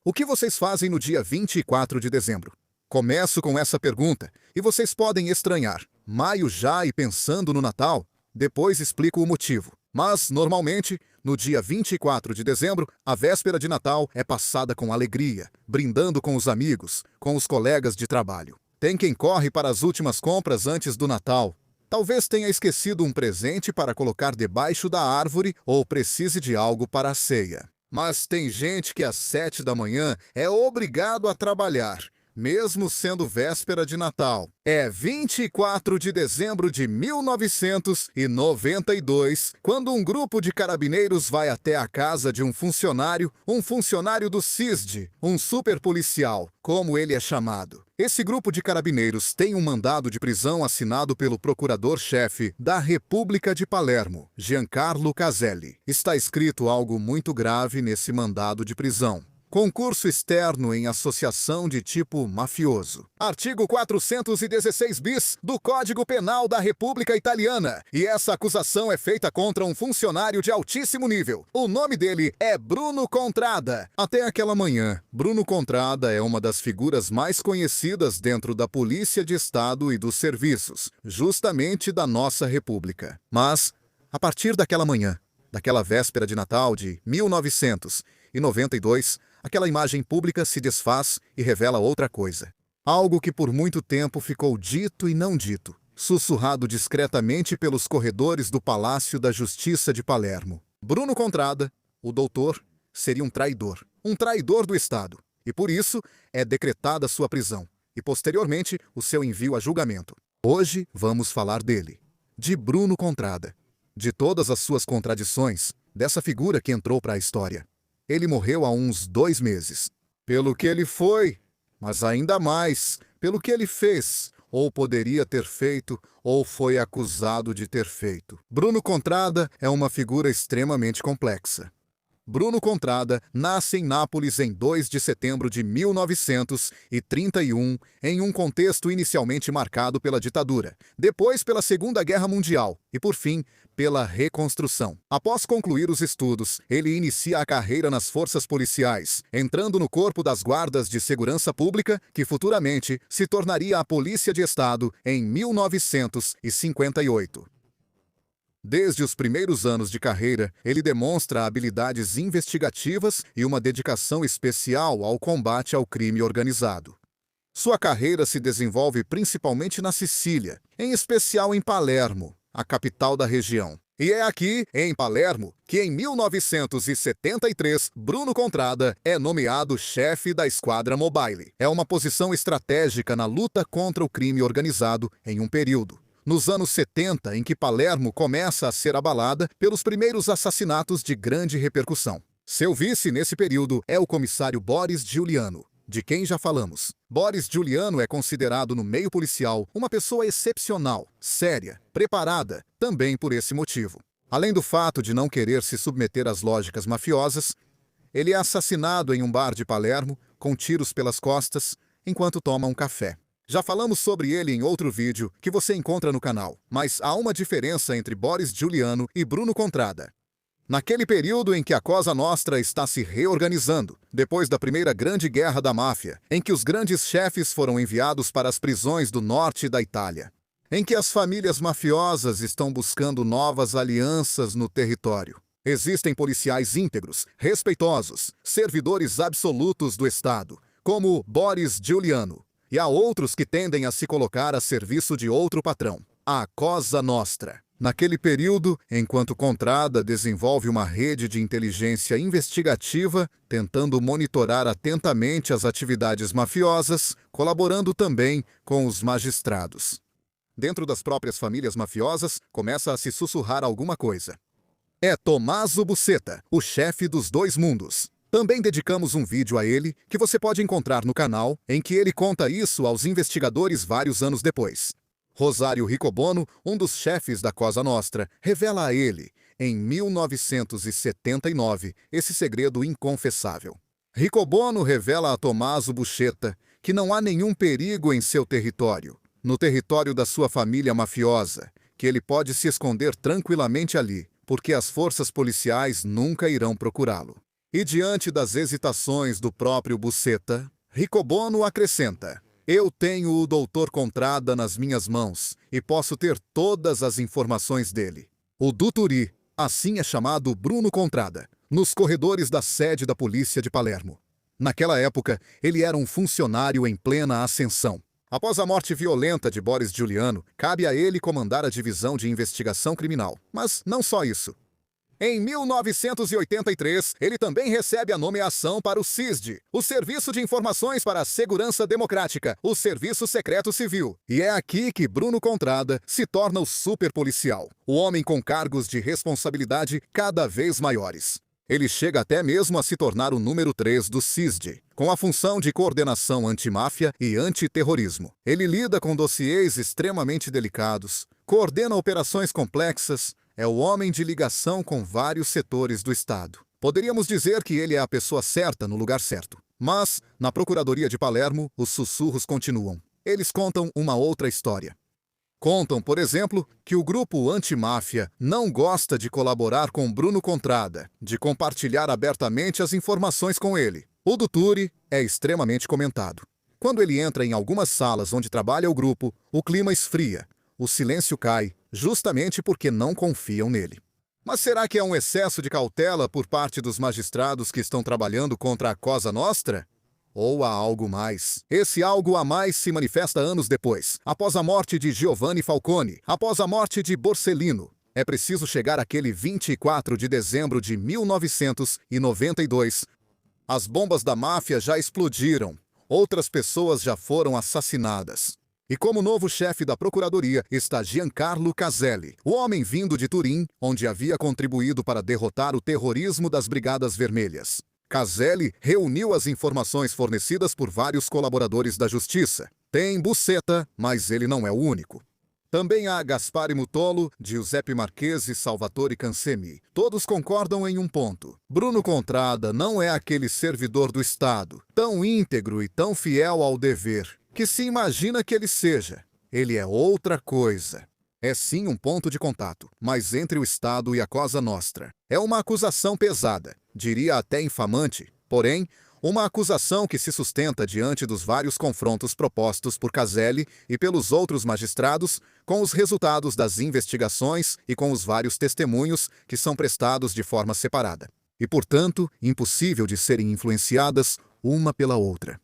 O que vocês fazem no dia 24 de dezembro? Começo com essa pergunta, e vocês podem estranhar. Maio já e pensando no Natal? Depois explico o motivo. Mas, normalmente, no dia 24 de dezembro, a véspera de Natal é passada com alegria, brindando com os amigos, com os colegas de trabalho. Tem quem corre para as últimas compras antes do Natal. Talvez tenha esquecido um presente para colocar debaixo da árvore ou precise de algo para a ceia. Mas tem gente que às 7 da manhã é obrigado a trabalhar, mesmo sendo véspera de Natal. É 24 de dezembro de 1992, quando um grupo de carabineiros vai até a casa de um funcionário do CISD, um superpolicial, como ele é chamado. Esse grupo de carabineiros tem um mandado de prisão assinado pelo procurador-chefe da República de Palermo, Giancarlo Caselli. Está escrito algo muito grave nesse mandado de prisão. Concurso externo em associação de tipo mafioso. Artigo 416 bis do Código Penal da República Italiana. E essa acusação é feita contra um funcionário de altíssimo nível. O nome dele é Bruno Contrada. Até aquela manhã, Bruno Contrada é uma das figuras mais conhecidas dentro da Polícia de Estado e dos serviços, justamente da nossa República. Mas, a partir daquela manhã, daquela véspera de Natal de 1992, aquela imagem pública se desfaz e revela outra coisa. Algo que por muito tempo ficou dito e não dito, sussurrado discretamente pelos corredores do Palácio da Justiça de Palermo. Bruno Contrada, o doutor, seria um traidor do Estado, e por isso é decretada sua prisão e posteriormente o seu envio a julgamento. Hoje vamos falar dele, de Bruno Contrada, de todas as suas contradições, dessa figura que entrou para a história. Ele morreu há uns 2 meses. Pelo que ele foi, mas ainda mais, pelo que ele fez, ou poderia ter feito, ou foi acusado de ter feito. Bruno Contrada é uma figura extremamente complexa. Bruno Contrada nasce em Nápoles em 2 de setembro de 1931, em um contexto inicialmente marcado pela ditadura, depois pela Segunda Guerra Mundial e, por fim, pela reconstrução. Após concluir os estudos, ele inicia a carreira nas forças policiais, entrando no corpo das guardas de segurança pública, que futuramente se tornaria a Polícia de Estado em 1958. Desde os primeiros anos de carreira, ele demonstra habilidades investigativas e uma dedicação especial ao combate ao crime organizado. Sua carreira se desenvolve principalmente na Sicília, em especial em Palermo, a capital da região. E é aqui, em Palermo, que em 1973, Bruno Contrada é nomeado chefe da Esquadra Mobile. É uma posição estratégica na luta contra o crime organizado em um período, nos anos 70, em que Palermo começa a ser abalada pelos primeiros assassinatos de grande repercussão. Seu vice nesse período é o comissário Boris Giuliano, de quem já falamos. Boris Giuliano é considerado no meio policial uma pessoa excepcional, séria, preparada, também por esse motivo. Além do fato de não querer se submeter às lógicas mafiosas, ele é assassinado em um bar de Palermo, com tiros pelas costas, enquanto toma um café. Já falamos sobre ele em outro vídeo que você encontra no canal, mas há uma diferença entre Boris Giuliano e Bruno Contrada. Naquele período em que a Cosa Nostra está se reorganizando, depois da primeira grande guerra da máfia, em que os grandes chefes foram enviados para as prisões do norte da Itália, em que as famílias mafiosas estão buscando novas alianças no território. Existem policiais íntegros, respeitosos, servidores absolutos do Estado, como Boris Giuliano. E há outros que tendem a se colocar a serviço de outro patrão, a Cosa Nostra. Naquele período, enquanto Contrada desenvolve uma rede de inteligência investigativa, tentando monitorar atentamente as atividades mafiosas, colaborando também com os magistrados. Dentro das próprias famílias mafiosas, começa a se sussurrar alguma coisa. É Tommaso Buscetta, o chefe dos dois mundos. Também dedicamos um vídeo a ele, que você pode encontrar no canal, em que ele conta isso aos investigadores vários anos depois. Rosario Ricobono, um dos chefes da Cosa Nostra, revela a ele, em 1979, esse segredo inconfessável. Ricobono revela a Tommaso Buscetta que não há nenhum perigo em seu território, no território da sua família mafiosa, que ele pode se esconder tranquilamente ali, porque as forças policiais nunca irão procurá-lo. E diante das hesitações do próprio Buscetta, Riccobono acrescenta: eu tenho o Dr. Contrada nas minhas mãos e posso ter todas as informações dele. O Duturi, assim é chamado Bruno Contrada, nos corredores da sede da polícia de Palermo. Naquela época, ele era um funcionário em plena ascensão. Após a morte violenta de Boris Giuliano, cabe a ele comandar a divisão de investigação criminal. Mas não só isso. Em 1983, ele também recebe a nomeação para o SISD, o Serviço de Informações para a Segurança Democrática, o Serviço Secreto Civil. E é aqui que Bruno Contrada se torna o superpolicial, o homem com cargos de responsabilidade cada vez maiores. Ele chega até mesmo a se tornar o número 3 do SISD, com a função de coordenação antimáfia e antiterrorismo. Ele lida com dossiês extremamente delicados, coordena operações complexas, é o homem de ligação com vários setores do Estado. Poderíamos dizer que ele é a pessoa certa no lugar certo. Mas, na Procuradoria de Palermo, os sussurros continuam. Eles contam uma outra história. Contam, por exemplo, que o grupo antimáfia não gosta de colaborar com Bruno Contrada, de compartilhar abertamente as informações com ele. O Duturi é extremamente comentado. Quando ele entra em algumas salas onde trabalha o grupo, o clima esfria, o silêncio cai, justamente porque não confiam nele. Mas será que é um excesso de cautela por parte dos magistrados que estão trabalhando contra a Cosa Nostra? Ou há algo mais? Esse algo a mais se manifesta anos depois, após a morte de Giovanni Falcone, após a morte de Borsellino. É preciso chegar àquele 24 de dezembro de 1992. As bombas da máfia já explodiram, outras pessoas já foram assassinadas. E como novo chefe da Procuradoria está Giancarlo Caselli, o homem vindo de Turim, onde havia contribuído para derrotar o terrorismo das Brigadas Vermelhas. Caselli reuniu as informações fornecidas por vários colaboradores da Justiça. Tem Buscetta, mas ele não é o único. Também há Gaspare Mutolo, Giuseppe Marchesi, Salvatore Cansemi. Todos concordam em um ponto. Bruno Contrada não é aquele servidor do Estado, tão íntegro e tão fiel ao dever, que se imagina que ele seja. Ele é outra coisa. É sim um ponto de contato, mas entre o Estado e a Cosa Nostra. É uma acusação pesada, diria até infamante, porém, uma acusação que se sustenta diante dos vários confrontos propostos por Caselli e pelos outros magistrados, com os resultados das investigações e com os vários testemunhos que são prestados de forma separada. E, portanto, impossível de serem influenciadas uma pela outra.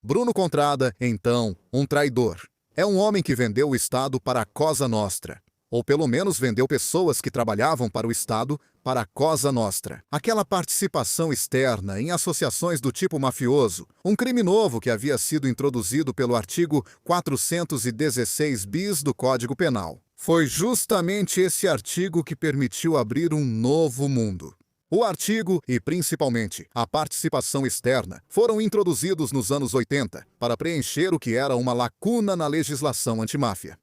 Bruno Contrada, então, um traidor. É um homem que vendeu o Estado para a Cosa Nostra. Ou pelo menos vendeu pessoas que trabalhavam para o Estado para a Cosa Nostra. Aquela participação externa em associações do tipo mafioso, um crime novo que havia sido introduzido pelo artigo 416 bis do Código Penal. Foi justamente esse artigo que permitiu abrir um novo mundo. O artigo e, principalmente, a participação externa foram introduzidos nos anos 80 para preencher o que era uma lacuna na legislação antimáfia.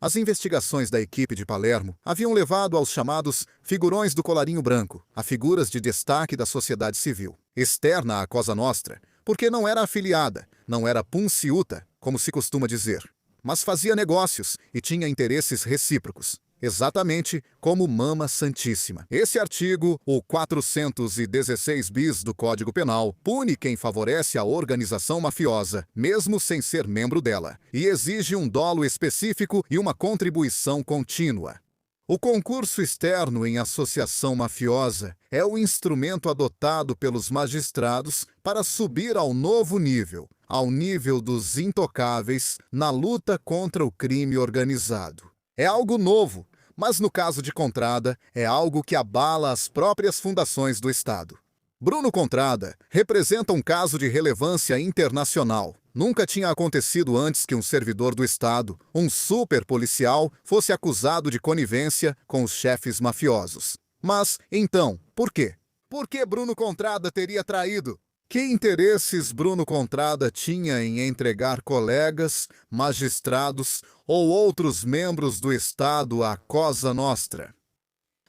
As investigações da equipe de Palermo haviam levado aos chamados figurões do colarinho branco, a figuras de destaque da sociedade civil, externa à Cosa Nostra, porque não era afiliada, não era punciuta, como se costuma dizer, mas fazia negócios e tinha interesses recíprocos. Exatamente como Mama Santíssima. Esse artigo, o 416 bis do Código Penal, pune quem favorece a organização mafiosa, mesmo sem ser membro dela, e exige um dolo específico e uma contribuição contínua. O concurso externo em associação mafiosa é o instrumento adotado pelos magistrados para subir ao novo nível, ao nível dos intocáveis, na luta contra o crime organizado. É algo novo, mas no caso de Contrada, é algo que abala as próprias fundações do Estado. Bruno Contrada representa um caso de relevância internacional. Nunca tinha acontecido antes que um servidor do Estado, um superpolicial, fosse acusado de conivência com os chefes mafiosos. Mas, então, por quê? Por que Bruno Contrada teria traído? Que interesses Bruno Contrada tinha em entregar colegas, magistrados ou outros membros do Estado à Cosa Nostra?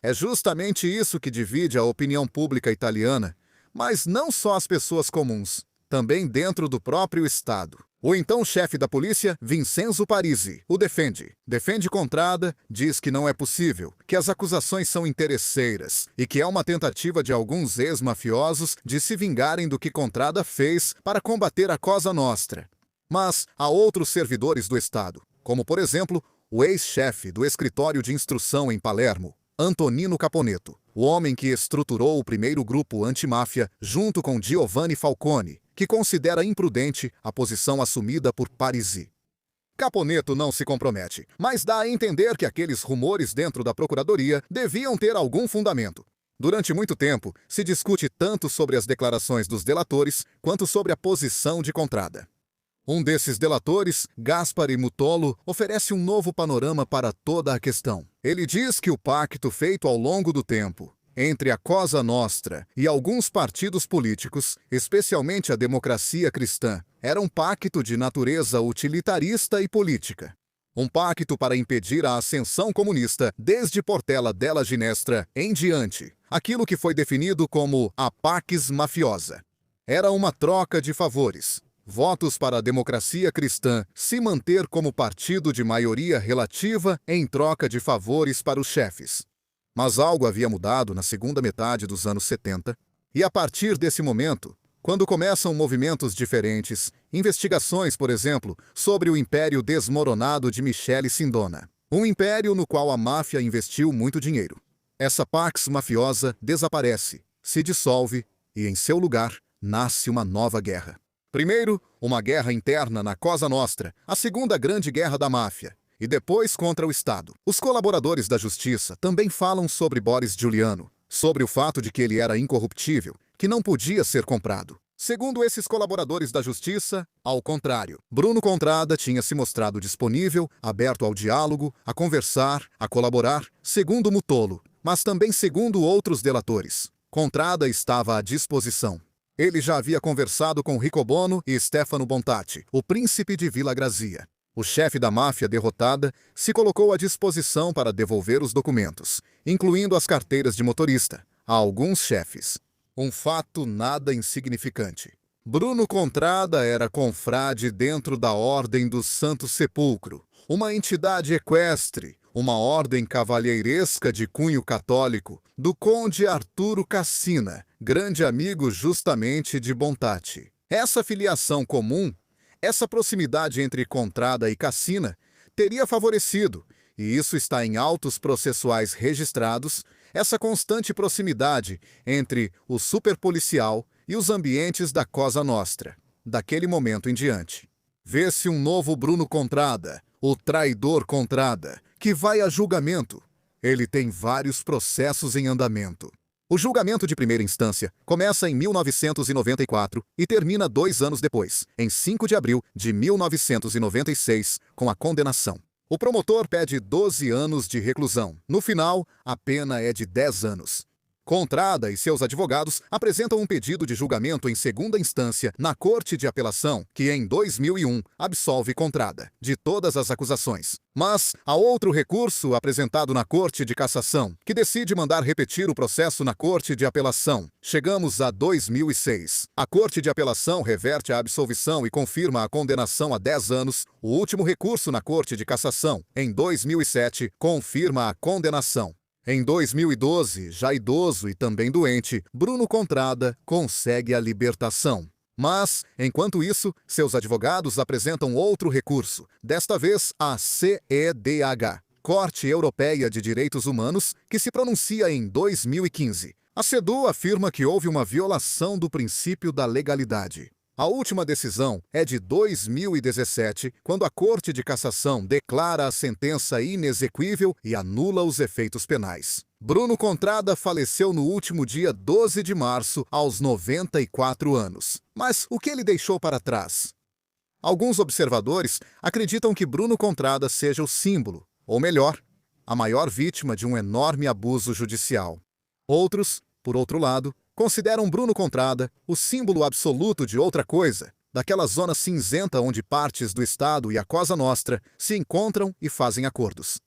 É justamente isso que divide a opinião pública italiana, mas não só as pessoas comuns, também dentro do próprio Estado. O então chefe da polícia, Vincenzo Parisi, o defende. Defende Contrada, diz que não é possível, que as acusações são interesseiras e que é uma tentativa de alguns ex-mafiosos de se vingarem do que Contrada fez para combater a Cosa Nostra. Mas há outros servidores do Estado, como por exemplo, o ex-chefe do escritório de instrução em Palermo, Antonino Caponetto, o homem que estruturou o primeiro grupo antimáfia junto com Giovanni Falcone, que considera imprudente a posição assumida por Parisi. Caponetto não se compromete, mas dá a entender que aqueles rumores dentro da Procuradoria deviam ter algum fundamento. Durante muito tempo, se discute tanto sobre as declarações dos delatores quanto sobre a posição de Contrada. Um desses delatores, Gaspare Mutolo, oferece um novo panorama para toda a questão. Ele diz que o pacto feito ao longo do tempo entre a Cosa Nostra e alguns partidos políticos, especialmente a Democracia Cristã, era um pacto de natureza utilitarista e política. Um pacto para impedir a ascensão comunista desde Portela della Ginestra em diante, aquilo que foi definido como a Pax Mafiosa. Era uma troca de favores. Votos para a Democracia Cristã se manter como partido de maioria relativa em troca de favores para os chefes. Mas algo havia mudado na segunda metade dos anos 70, e a partir desse momento, quando começam movimentos diferentes, investigações, por exemplo, sobre o império desmoronado de Michele Sindona, um império no qual a máfia investiu muito dinheiro. Essa Pax Mafiosa desaparece, se dissolve e, em seu lugar, nasce uma nova guerra. Primeiro, uma guerra interna na Cosa Nostra, a segunda grande guerra da máfia, e depois contra o Estado. Os colaboradores da justiça também falam sobre Boris Giuliano, sobre o fato de que ele era incorruptível, que não podia ser comprado. Segundo esses colaboradores da justiça, ao contrário, Bruno Contrada tinha se mostrado disponível, aberto ao diálogo, a conversar, a colaborar, segundo Mutolo, mas também segundo outros delatores. Contrada estava à disposição. Ele já havia conversado com Riccobono e Stefano Bontati, o príncipe de Villa Grazia. O chefe da máfia derrotada se colocou à disposição para devolver os documentos, incluindo as carteiras de motorista, a alguns chefes. Um fato nada insignificante. Bruno Contrada era confrade dentro da Ordem do Santo Sepulcro, uma entidade equestre, uma ordem cavalheiresca de cunho católico, do conde Arturo Cassina, grande amigo justamente de Bontati. Essa filiação comum, essa proximidade entre Contrada e Cassina, teria favorecido, e isso está em autos processuais registrados, essa constante proximidade entre o superpolicial e os ambientes da Cosa Nostra, daquele momento em diante. Vê-se um novo Bruno Contrada, o traidor Contrada, que vai a julgamento. Ele tem vários processos em andamento. O julgamento de primeira instância começa em 1994 e termina 2 anos depois, em 5 de abril de 1996, com a condenação. O promotor pede 12 anos de reclusão. No final, a pena é de 10 anos. Contrada e seus advogados apresentam um pedido de julgamento em segunda instância na Corte de Apelação, que em 2001 absolve Contrada de todas as acusações. Mas há outro recurso apresentado na Corte de Cassação, que decide mandar repetir o processo na Corte de Apelação. Chegamos a 2006. A Corte de Apelação reverte a absolvição e confirma a condenação a 10 anos. O último recurso na Corte de Cassação, em 2007, confirma a condenação. Em 2012, já idoso e também doente, Bruno Contrada consegue a libertação. Mas, enquanto isso, seus advogados apresentam outro recurso, desta vez a CEDH, Corte Europeia de Direitos Humanos, que se pronuncia em 2015. A CEDU afirma que houve uma violação do princípio da legalidade. A última decisão é de 2017, quando a Corte de Cassação declara a sentença inexequível e anula os efeitos penais. Bruno Contrada faleceu no último dia 12 de março, aos 94 anos. Mas o que ele deixou para trás? Alguns observadores acreditam que Bruno Contrada seja o símbolo, ou melhor, a maior vítima de um enorme abuso judicial. Outros, por outro lado, consideram Bruno Contrada o símbolo absoluto de outra coisa, daquela zona cinzenta onde partes do Estado e a Cosa Nostra se encontram e fazem acordos.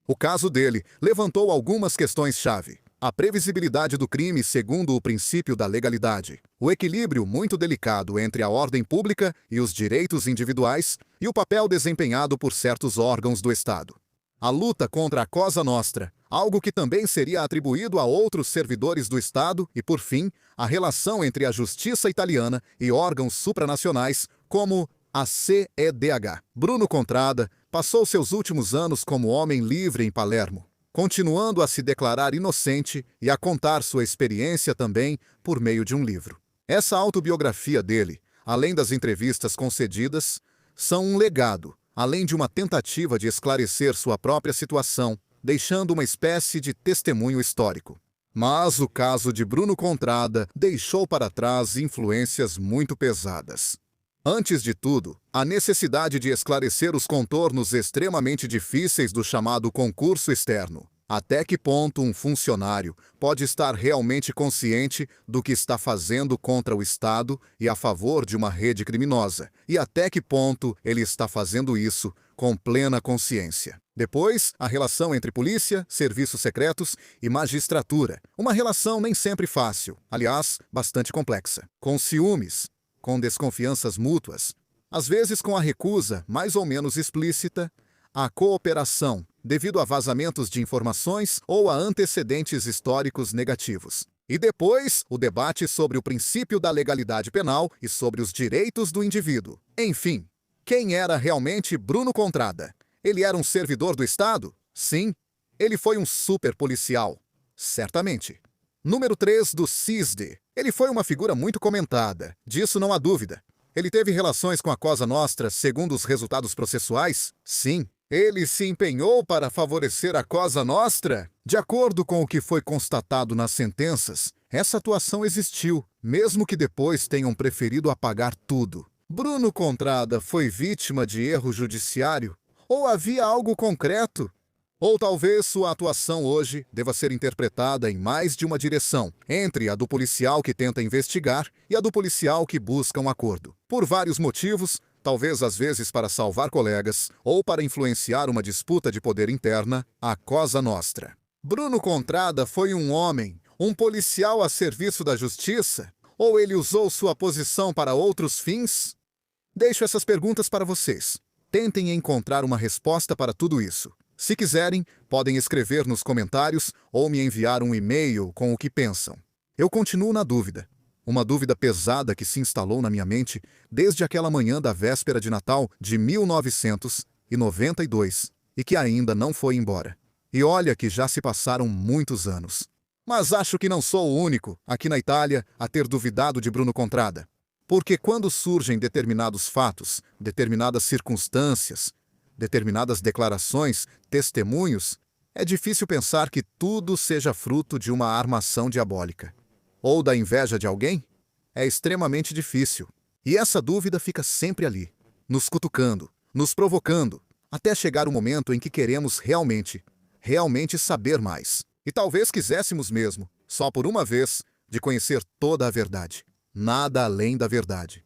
O caso dele levantou algumas questões-chave. A previsibilidade do crime segundo o princípio da legalidade. O equilíbrio muito delicado entre a ordem pública e os direitos individuais e o papel desempenhado por certos órgãos do Estado. A luta contra a Cosa Nostra, algo que também seria atribuído a outros servidores do Estado e, por fim, a relação entre a justiça italiana e órgãos supranacionais, como a CEDH. Bruno Contrada passou seus últimos anos como homem livre em Palermo, continuando a se declarar inocente e a contar sua experiência também por meio de um livro. Essa autobiografia dele, além das entrevistas concedidas, são um legado, além de uma tentativa de esclarecer sua própria situação, deixando uma espécie de testemunho histórico. Mas o caso de Bruno Contrada deixou para trás influências muito pesadas. Antes de tudo, a necessidade de esclarecer os contornos extremamente difíceis do chamado concurso externo. Até que ponto um funcionário pode estar realmente consciente do que está fazendo contra o Estado e a favor de uma rede criminosa, e até que ponto ele está fazendo isso com plena consciência. Depois, a relação entre polícia, serviços secretos e magistratura. Uma relação nem sempre fácil, aliás, bastante complexa. Com ciúmes, com desconfianças mútuas, às vezes com a recusa, mais ou menos explícita, à cooperação, devido a vazamentos de informações ou a antecedentes históricos negativos. E depois, o debate sobre o princípio da legalidade penal e sobre os direitos do indivíduo. Enfim, quem era realmente Bruno Contrada? Ele era um servidor do Estado? Sim. Ele foi um superpolicial? Certamente. Número 3 do CISD. Ele foi uma figura muito comentada, disso não há dúvida. Ele teve relações com a Cosa Nostra segundo os resultados processuais? Sim. Ele se empenhou para favorecer a Cosa Nostra? De acordo com o que foi constatado nas sentenças, essa atuação existiu, mesmo que depois tenham preferido apagar tudo. Bruno Contrada foi vítima de erro judiciário? Ou havia algo concreto? Ou talvez sua atuação hoje deva ser interpretada em mais de uma direção, entre a do policial que tenta investigar e a do policial que busca um acordo. Por vários motivos, talvez às vezes para salvar colegas ou para influenciar uma disputa de poder interna, a Cosa Nostra. Bruno Contrada foi um homem, um policial a serviço da justiça? Ou ele usou sua posição para outros fins? Deixo essas perguntas para vocês. Tentem encontrar uma resposta para tudo isso. Se quiserem, podem escrever nos comentários ou me enviar um e-mail com o que pensam. Eu continuo na dúvida. Uma dúvida pesada que se instalou na minha mente desde aquela manhã da véspera de Natal de 1992 e que ainda não foi embora. E olha que já se passaram muitos anos. Mas acho que não sou o único, aqui na Itália, a ter duvidado de Bruno Contrada. Porque quando surgem determinados fatos, determinadas circunstâncias, determinadas declarações, testemunhos, é difícil pensar que tudo seja fruto de uma armação diabólica. Ou da inveja de alguém? É extremamente difícil. E essa dúvida fica sempre ali, nos cutucando, nos provocando, até chegar o momento em que queremos realmente saber mais. E talvez quiséssemos mesmo, só por uma vez, de conhecer toda a verdade. Nada além da verdade.